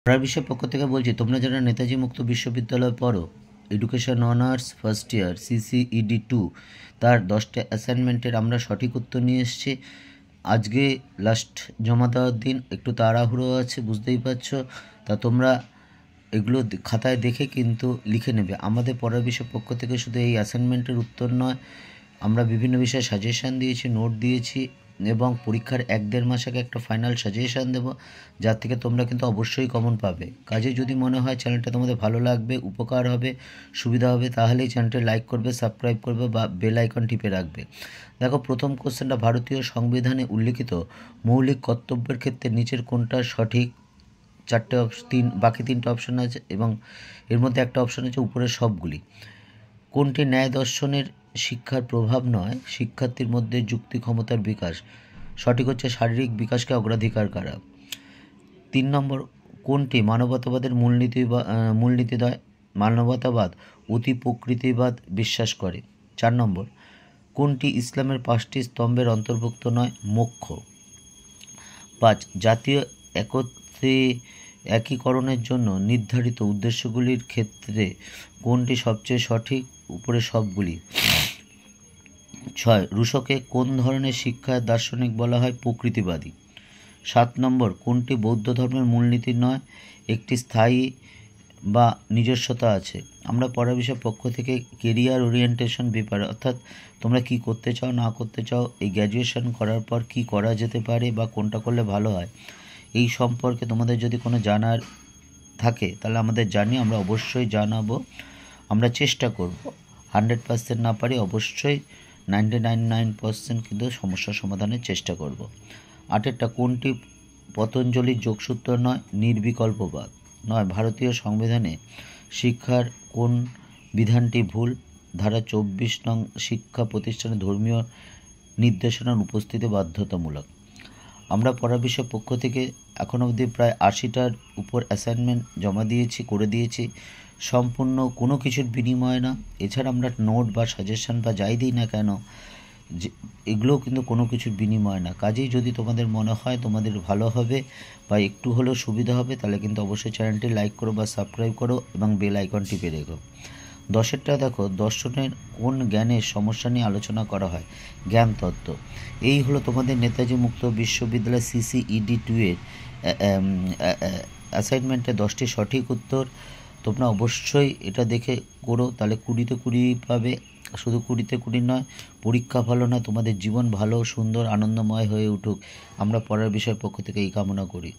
পড়ার বিষয়ের পক্ষ থেকে বলছি, তোমরা যারা নেতাজি মুক্ত বিশ্ববিদ্যালয়ে পড়ো, education honours first year CCED 2, তার 10টা অ্যাসাইনমেন্টের আমরা সঠিক উত্তর নিয়ে এসেছি। আজকে লাস্ট জমা দেওয়ার দিন, একটু তাড়াহুড়ো আছে, বুঝতেই পারছো। তা তোমরা এগুলো খাতায় দেখে কিন্তু লিখে নেবে। আমাদের পড়ার বিষয়ের পক্ষ থেকে শুধু এই অ্যাসাইনমেন্টের উত্তর নয়, আমরা বিভিন্ন বিষয়ে সাজেশান দিয়েছি, নোট দিয়েছি, এবং পরীক্ষার 1-1.5 মাস আগে একটা ফাইনাল সাজেশান দেবো, যার থেকে তোমরা কিন্তু অবশ্যই কমন পাবে। কাজে যদি মনে হয় চ্যানেলটা তোমাদের ভালো লাগবে, উপকার হবে, সুবিধা হবে, তাহলেই চ্যানেলটা লাইক করবে, সাবস্ক্রাইব করবে বা বেল আইকন টিপে রাখবে। দেখো, প্রথম কোশ্চেনটা, ভারতীয় সংবিধানে উল্লিখিত মৌলিক কর্তব্যের ক্ষেত্রে নিচের কোনটা সঠিক? বাকি 3টে অপশন আছে এবং এর মধ্যে একটা অপশন আছে উপরের সবগুলি। কোনটি ন্যায় দর্শনের শিক্ষার প্রভাব নয়, শিক্ষার্থীর মধ্যে যুক্তি ক্ষমতার বিকাশ? সঠিক হচ্ছে শারীরিক বিকাশকে অগ্রাধিকার করা। 3 নম্বর, কোনটি মানবতাবাদের মূলনীতি নয়? মানবতাবাদ অতি প্রকৃতিবাদ বিশ্বাস করে। 4 নম্বর, কোনটি ইসলামের 5টি স্তম্ভের অন্তর্ভুক্ত নয়? মোক্ষ। 5, জাতীয় একীকরণের জন্য নির্ধারিত উদ্দেশ্যগুলির ক্ষেত্রে কোনটি সবচেয়ে সঠিক? উপরে সবগুলি। 6, রুশোকে কোন ধরনের শিক্ষার দার্শনিক বলা হয়? প্রকৃতিবাদী। 7 নম্বর, কোনটি বৌদ্ধ ধর্মের মূলনীতি নয়? একটি স্থায়ী বা নিজস্বতা আছে। আমরা পড়ার বিষয়ের পক্ষ থেকে কেরিয়ার ওরিয়েন্টেশন ব্যাপারে, অর্থাৎ তোমরা কি করতে চাও না করতে চাও, এই গ্র্যাজুয়েশন করার পর কি করা যেতে পারে বা কোনটা করলে ভালো হয়, এই সম্পর্কে তোমাদের যদি কোনো জানার থাকে তাহলে আমাদের জানিয়ে, আমরা অবশ্যই জানাবো। আমরা চেষ্টা করব, 100% না পারি অবশ্যই 99% কিন্তু সমস্যার সমাধানের চেষ্টা করব। 8টা, কোনটি পতঞ্জলির যোগসূত্র নয়? নির্বিকল্পবাদ। 9, ভারতীয় সংবিধানে শিক্ষার কোন বিধানটি ভুল? ধারা 24 নং, শিক্ষা প্রতিষ্ঠানে ধর্মীয় নির্দেশনার উপস্থিতি বাধ্যতামূলক। আমরা পড়ার বিষয়ের পক্ষ থেকে এখন অবধি প্রায় 80টার উপর অ্যাসাইনমেন্ট জমা করে দিয়েছি, সম্পূর্ণ কোনো কিছুর বিনিময়ে না। এছাড়া আমরা নোট বা সাজেশন বা যাই দিই না কেন, এগুলোও কিন্তু কোনো কিছুর বিনিময় না। কাজেই যদি তোমাদের মনে হয় তোমাদের ভালো হবে বা একটু হলেও সুবিধা হবে, তাহলে কিন্তু অবশ্যই চ্যানেলটি লাইক করো বা সাবস্ক্রাইব করো এবং বেল আইকন টিপে রেখো। 10এরটা দেখো, দর্শনের কোন জ্ঞানের সমস্যা নিয়ে আলোচনা করা হয়? জ্ঞান তত্ত্ব। এই হলো তোমাদের নেতাজি মুক্ত বিশ্ববিদ্যালয় CCED 2 এর অ্যাসাইনমেন্টের 10টি সঠিক উত্তর। তোমরা অবশ্যই এটা দেখে করো, তাহলে 20তে 20 পাবে। শুধু 20তে 20 নয়, পরীক্ষা ভালো নয়, তোমাদের জীবন ভালো, সুন্দর, আনন্দময় হয়ে উঠুক। আমরা পড়ার বিষয়ের পক্ষ থেকে এই কামনা করি।